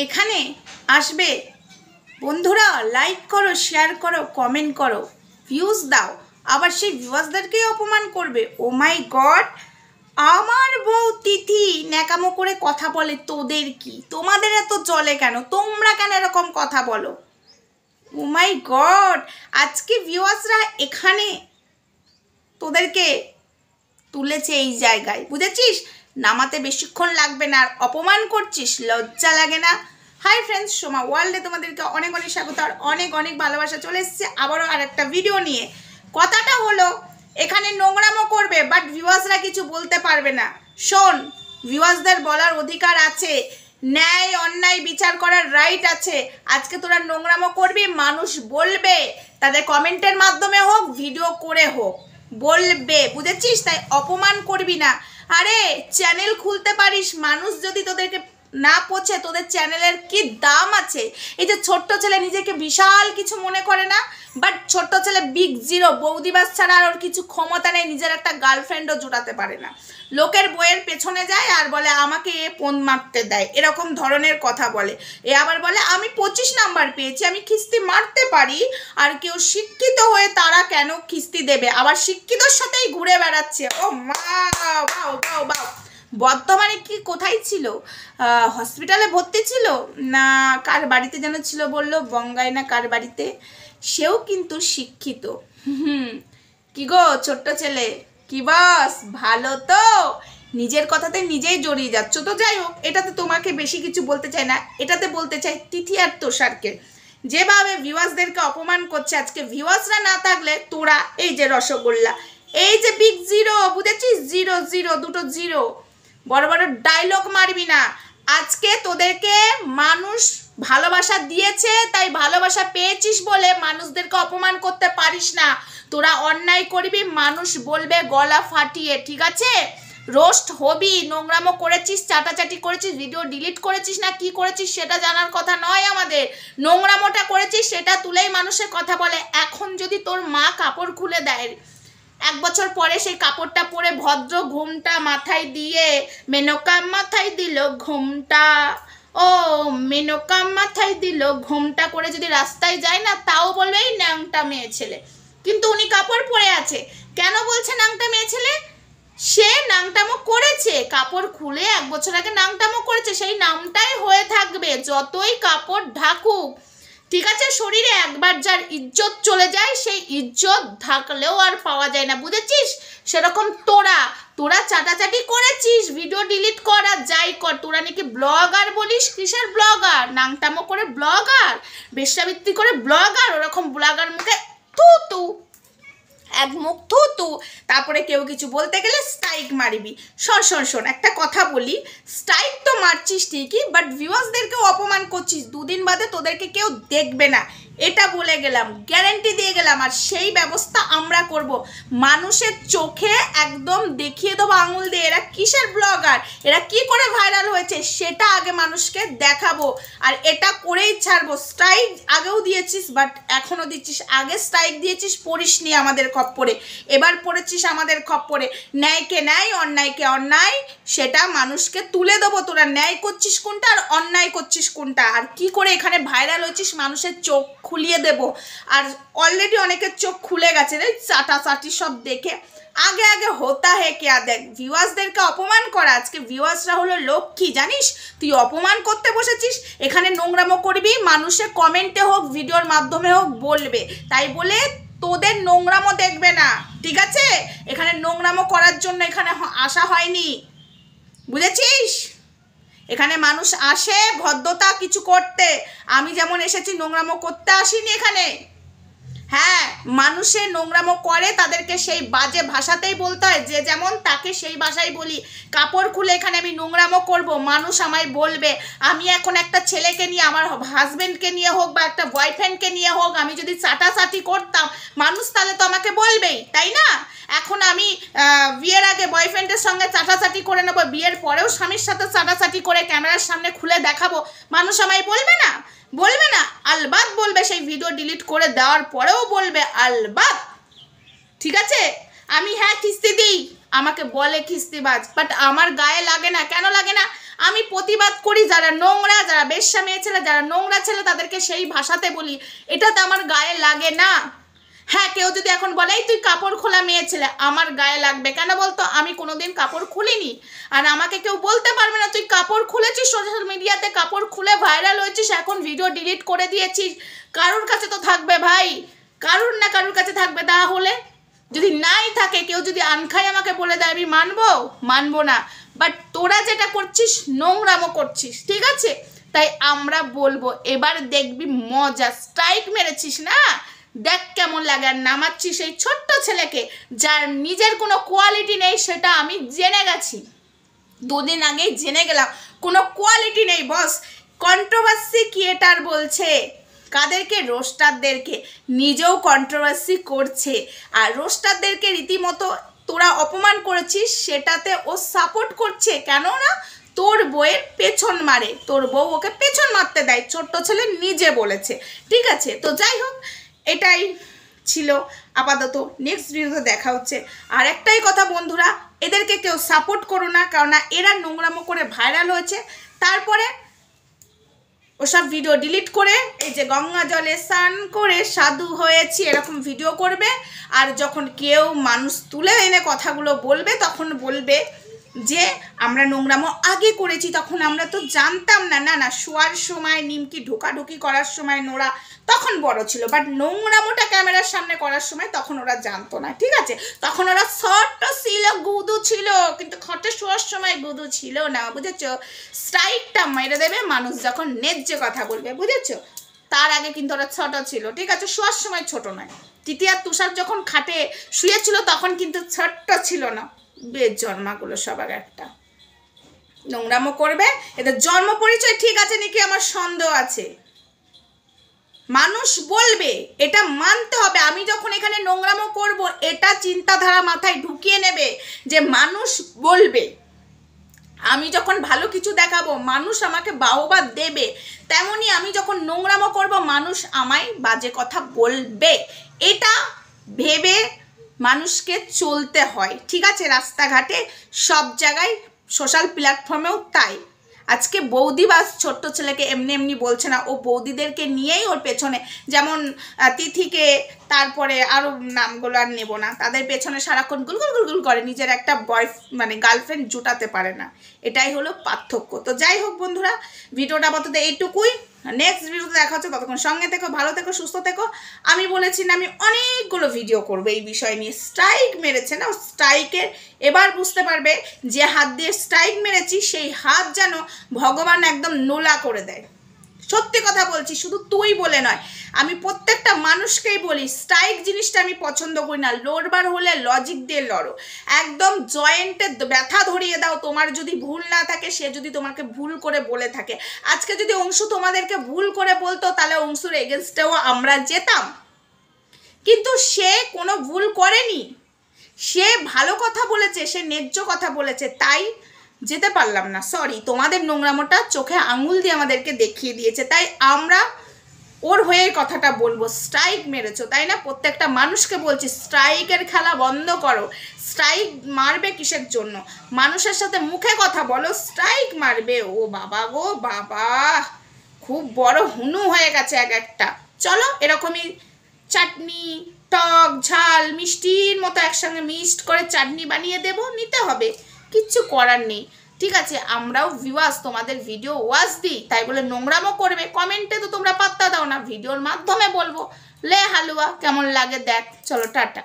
এখানে আসবে বন্ধুরা, লাইক করো, শেয়ার করো, কমেন্ট করো, ভিউজ দাও, আবার সেই ভিউয়ার্সদেরকেই অপমান করবে। ও মাই গড, আমার বউ তিথি ন্যাকামো করে কথা বলে, তোদের কি? তোমাদের এত চলে কেন? তোমরা কেন এরকম কথা বলো? ও মাই গড, আজকে ভিউয়ার্সরা এখানে তোদেরকে তুলেছে এই জায়গায়, বুঝেছিস? নামাতে বেশিক্ষণ লাগবে না, আর অপমান করছিস, লজ্জা লাগে না? হাই ফ্রেন্ডস, সোমা ওয়ার্ল্ডে তোমাদেরকে অনেক অনেক স্বাগত আর অনেক অনেক ভালোবাসা। চলে এসেছে আবারও আর একটা ভিডিও নিয়ে। কথাটা হলো, এখানে নোংরামো করবে, বাট ভিউয়ার্সরা কিছু বলতে পারবে না। শোন, ভিউয়ার্সদের বলার অধিকার আছে, ন্যায় অন্যায় বিচার করার রাইট আছে। আজকে তোরা নোংরামো করবি, মানুষ বলবে, তাদের কমেন্টের মাধ্যমে হোক, ভিডিও করে হোক, বলবে, বুঝেছিস? তাই অপমান করবি না। আরে চ্যানেল খুলতে পারিস, মানুষ যদি তোদেরকে না পৌঁছে, তোদের চ্যানেলের কি দাম আছে? এই যে ছোট্ট ছেলে নিজেকে বিশাল কিছু মনে করে না, বাট ছোট্ট ছেলে বিগ জিরো, বৌদিবাস ছাড়া আর ওর কিছু ক্ষমতা নেই, নিজের একটা গার্লফ্রেন্ডও জোটাতে পারে না। লোকের বইয়ের পেছনে যায় আর বলে আমাকে এ ফোন মারতে দেয়, এরকম ধরনের কথা বলে। এ আবার বলে আমি 25 নাম্বার পেয়েছি, আমি খিস্তি মারতে পারি। আর কেউ শিক্ষিত হয়ে তারা কেন খিস্তি দেবে? আবার শিক্ষিতর সাথেই ঘুরে বেড়াচ্ছে। ও মা, বাও বাও বাও। বর্তমানে কি কোথায় ছিল? হসপিটালে ভর্তি ছিল না কার বাড়িতে যেন ছিল, বললো বঙ্গায় না কার বাড়িতে। সেও কিন্তু শিক্ষিত। কি গো ছোট্ট ছেলে, কি বাস, ভালো তো? নিজের কথাতে নিজেই জড়িয়ে যাচ্ছ তো। যাই হোক, এটাতে তোমাকে বেশি কিছু বলতে চাই না, এটাতে বলতে চাই তিথি আর তোষারকে যেভাবে ভিউয়ার্সদেরকে অপমান করছে। আজকে ভিউয়ার্সরা না থাকলে তোরা, এই যে রসগোল্লা, এই যে বিগ জিরো, বুঝেছিস? জিরো জিরো, দুটো জিরো, বড় বড় ডায়লগ মারবি না। আজকে তোদেরকে মানুষ ভালোবাসা দিয়েছে, তাই ভালোবাসা পেয়েছিস বলে মানুষদেরকে অপমান করতে পারিস না। তোরা অন্যায় করবি, মানুষ বলবে গলা ফাটিয়ে, ঠিক আছে? রোস্ট হবি, নোংরামো করেছিস, চাটাচাটি করেছিস, ভিডিও ডিলিট করেছিস না কি করেছিস সেটা জানার কথা নয় আমাদের। নোংরামোটা করেছিস সেটা তুলেই মানুষের কথা বলে। এখন যদি তোর মা কাপড় খুলে দেয়, 1 বছর পরে সেই কাপড়টা পরে ভদ্র ঘুমটা মাথায় দিয়ে, মেনকা মাথায় দিল ঘুমটা, ও মেনকা মাথায় দিল ঘুমটা করে যদি রাস্তায় যায় না, তাও বলবে এই ন্যাংটা মেয়ে ছেলে। কিন্তু উনি কাপড় পরে আছে, কেন বলছে ন্যাংটা মেয়ে ছেলে? সে নাংটামো করেছে, কাপড় খুলে 1 বছর আগে নাংটামো করেছে, সেই নামটাই হয়ে থাকবে যতই কাপড় ঢাকুক, ঠিক আছে? শরীরে একবার যার ইজ্জত চলে যায়, সেই ইজ্জত ঢাকলেও আর পাওয়া যায় না, বুঝেছিস? সেরকম তোরা চাটাচাটি করেছিস, ভিডিও ডিলিট কর আর যাই কর, তোরা নাকি ব্লগার বলিস। কিসের ব্লগার? নাংটামো করে ব্লগার, বেশ্যাবৃত্তি করে ব্লগার, ওরকম ব্লগার মুখে তু এক মুখ থু, তারপরে কেউ কিছু বলতে গেলে স্ট্রাইক মারিবি। শোন, একটা কথা বলি, স্ট্রাইক তো মারছিস ঠিকই, বাট ভিউয়ার্সদেরকেও অপমান করছিস। 2 দিন বাদে তোদেরকে কেউ দেখবে না, এটা বলে গেলাম, গ্যারান্টি দিয়ে গেলাম। আর সেই ব্যবস্থা আমরা করব, মানুষের চোখে একদম দেখিয়ে দেবো আঙুল দিয়ে এরা কিসের ব্লগার, এরা কি করে ভাইরাল হয়েছে সেটা আগে মানুষকে দেখাবো। আর এটা করেই ছাড়বো। স্ট্রাইক আগেও দিয়েছিস, বাট এখনও দিচ্ছিস। আগে স্ট্রাইক দিয়েছিস, পড়িসনি আমাদের খপ্পরে, এবার পড়েছিস আমাদের খপ্পরে। ন্যায়কে ন্যায়, অন্যায়কে অন্যায়, সেটা মানুষকে তুলে দেবো। তোরা ন্যায় করছিস কোনটা আর অন্যায় করছিস কোনটা, আর কি করে এখানে ভাইরাল হয়েছিস মানুষের চোখ খুলিয়ে দেব। আর অলরেডি অনেকের চোখ খুলে গেছে রে, চাটাচাটি সব দেখে। আগে হোতা হে কেয়া দেখ, ভিউয়ার্সদেরকে অপমান করা। আজকে ভিউয়ার্সরা হলো লক্ষ্মী, জানিস? তুই অপমান করতে বসেছিস, এখানে নোংরামো করবি, মানুষের কমেন্টে হোক, ভিডিওর মাধ্যমে হোক বলবে। তাই বলে তোদের নোংরামো দেখবে না, ঠিক আছে? এখানে নোংরামো করার জন্য এখানে আসা হয়নি, বুঝেছিস? এখানে মানুষ আসে ভদ্রতা কিছু করতে, আমি যেমন এসেছি নোংরামো করতে আসিনি এখানে। হ্যাঁ, মানুষে নোংরামো করে, তাদেরকে সেই বাজে ভাষাতেই বলতে হয়, যে যেমন তাকে সেই ভাষায় বলি। কাপড় খুলে এখানে আমি নোংরামো করব, মানুষ আমায় বলবে। আমি এখন একটা ছেলেকে নিয়ে, আমার হাজব্যান্ডকে নিয়ে হোক বা একটা বয়ফ্রেন্ডকে নিয়ে হোক, আমি যদি চাটাচাটি করতাম, মানুষ তাহলে তো আমাকে বলবেই, তাই না? এখন আমি বিয়ের আগে বয়ফ্রেন্ডের সঙ্গে চাটাচাটি করে নেবো, বিয়ের পরেও স্বামীর সাথে চাটাচাটি করে ক্যামেরার সামনে খুলে দেখাবো, মানুষ আমায় বলবে না? বলবে না? আলবাত বলবে। সেই ভিডিও ডিলিট করে দেওয়ার পরেও বলবে, আলবাত, ঠিক আছে? আমি হ্যাঁ খিস্তি দিই, আমাকে বলে খিস্তিবাজ, বাট আমার গায়ে লাগে না। কেন লাগে না? আমি প্রতিবাদ করি, যারা নোংরা, যারা বেশ্যা মেয়ে ছেলে, যারা নোংরা ছেলে তাদেরকে সেই ভাষাতে বলি, এটাতে আমার গায়ে লাগে না। হ্যাঁ, কেউ যদি এখন বলে তুই কাপড় খোলা মেয়ে ছেলে, আমার গায়ে লাগবে কেন বলতো? আমি কোনোদিন কাপড় খুলিনি, আর আমাকে কেউ বলতে পারবে না তুই কাপড় খুলেছিস, সোশ্যাল মিডিয়াতে কাপড় খুলে ভাইরাল হয়েছিস, এখন ভিডিও ডিলিট করে দিয়েছিস। কারোর কাছে তো থাকবে ভাই, কারুর না কারুর কাছে থাকবে। তাহলে যদি নাই থাকে, কেউ যদি আনখাই আমাকে বলে দেয়, আমি মানবো না। বাট তোরা যেটা করছিস নোংরামো করছিস, ঠিক আছে? তাই আমরা বলবো এবার দেখবি মজা। স্ট্রাইক মেরেছিস না, দেখ কেমন লাগে। আর নামাচ্ছিস এই ছোট্ট ছেলেকে যার নিজের কোনো কোয়ালিটি নেই, সেটা আমি জেনে গেছি, 2 দিন আগেই জেনে গেলাম কোনো কোয়ালিটি নেই বস। কন্ট্রোভার্সি ক্রিয়েটার বলছে কাদেরকে? রোস্টারদেরকে। নিজেও কন্ট্রোভার্সি করছে, আর রোস্টারদেরকে রীতিমতো তোরা অপমান করেছিস, সেটাতে ও সাপোর্ট করছে। কেন না? তোর বউয়ের পেছন মারে, তোর বউ ওকে পেছন মারতে দেয়, ছোট্ট ছেলে নিজে বলেছে, ঠিক আছে? তো যাই হোক, এটাই ছিল আপাতত। নেক্সট ভিডিওতে দেখা হচ্ছে। আর একটাই কথা বন্ধুরা, এদেরকে কেউ সাপোর্ট করো না, কারণ এরা নোংরামো করে ভাইরাল হয়েছে, তারপরে ওসব ভিডিও ডিলিট করে এই যে গঙ্গা জলে স্নান করে সাধু হয়েছি এরকম ভিডিও করবে। আর যখন কেউ মানুষ তুলে এনে কথাগুলো বলবে, তখন বলবে যে আমরা নোংরামো আগে করেছি, তখন আমরা তো জানতাম না। না, শোয়ার সময় নিমকি ঢোকাঢুকি করার সময় নোরা তখন বড় ছিল, বাট নোংরামোটা ক্যামেরার সামনে করার সময় তখন ওরা জানতো না, ঠিক আছে? তখন ওরা ছোট্ট ছিল, গুদু ছিল, কিন্তু খটে শোয়ার সময় গুদু ছিল না, বুঝেছো? স্ট্রাইকটা মেরে দেবে মানুষ যখন ন্যায্য কথা বলবে, বুঝেছো? তার আগে কিন্তু ওরা ছোট ছিল, ঠিক আছে? শোয়ার সময় ছোট নয়। তৃতীয় তুষার যখন খাটে শুয়েছিল তখন কিন্তু ছোট্ট ছিল না। বেজন্মাগুলো সবার একটা নোংরামো করবে। এদের জন্ম পরিচয় ঠিক আছে নাকি আমার সন্দেহ আছে। মানুষ বলবে, এটা মানতে হবে। আমি যখন এখানে নোংরামো করব, এটা চিন্তাধারা মাথায় ঢুকিয়ে নেবে যে মানুষ বলবে। আমি যখন ভালো কিছু দেখাবো, মানুষ আমাকে বাহবা দেবে। তেমনি আমি যখন নোংরামো করব, মানুষ আমায় বাজে কথা বলবে। এটা ভেবে মানুষকে চলতে হয়, ঠিক আছে? রাস্তাঘাটে সব জায়গায়, সোশ্যাল প্ল্যাটফর্মেও তাই। আজকে বৌদি বা ছোট্ট ছেলেকে এমনি এমনি বলছে না, ও বৌদিদেরকে নিয়েই ওর পেছনে, যেমন তিথিকে, তারপরে আরও নামগুলো আর নেব না, তাদের পেছনে সারাক্ষণ গুলগুল করে, নিজের একটা গার্লফ্রেন্ড জুটাতে পারে না। এটাই হলো পার্থক্য। তো যাই হোক বন্ধুরা, ভিডিওটা আপাতত এইটুকুই। নেক্সট ভিডিওতে দেখা হচ্ছে, ততক্ষণ সঙ্গে থেকো, ভালো থেকো, সুস্থ থেকো। আমি বলেছি না, আমি অনেকগুলো ভিডিও করবো এই বিষয় নিয়ে। স্ট্রাইক মেরেছে না, স্ট্রাইকের এবার বুঝতে পারবে যে হাত দিয়ে স্ট্রাইক মেরেছি, সেই হাত যেন ভগবান একদম নোলা করে দেয়। সত্যি কথা বলছি, শুধু তুই বলে নয়, আমি প্রত্যেকটা মানুষকেই বলি, স্ট্রাইক জিনিসটা আমি পছন্দ করি না। লড়বার হলে লজিক দিয়ে লড়ো, একদম জয়েন্টে ব্যথা ধরিয়ে দাও। তোমার যদি ভুল না থাকে, সে যদি তোমাকে ভুল করে বলে থাকে, আজকে যদি অংশু তোমাদেরকে ভুল করে বলতো, তাহলে অংশুর এগেনস্টেও আমরা যেতাম। কিন্তু সে কোনো ভুল করেনি, সে ভালো কথা বলেছে, সে ন্যায্য কথা বলেছে, তাই যেতে পারলাম না। সরি, তোমাদের নোংরামোটা চোখে আঙুল দিয়ে আমাদেরকে দেখিয়ে দিয়েছে, তাই আমরা ওর হয়ে কথাটা বলবো। স্ট্রাইক মেরেছো, তাই না? প্রত্যেকটা মানুষকে বলছি, স্ট্রাইকের খেলা বন্ধ করো। স্ট্রাইক মারবে কিসের জন্য? মানুষের সাথে মুখে কথা বলো, স্ট্রাইক মারবে। ও বাবা গো বাবা, খুব বড় হুনু হয়ে গেছে এক একটা। চলো, এরকমই চাটনি, টক ঝাল মিষ্টির মতো একসঙ্গে মিক্সড করে চাটনি বানিয়ে দেবো, নিতে হবে, কিচ্ছু করার নেই, ঠিক আছে? আমরাও ভিউয়ার্স, তোমাদের ভিডিও ওয়াচ দিই, তাই বলে নোংরামো করবে? কমেন্টে তো তোমরা পাত্তা দাও না, ভিডিওর মাধ্যমে বলবো। লে হালুয়া কেমন লাগে দেখ। চলো, টাটা।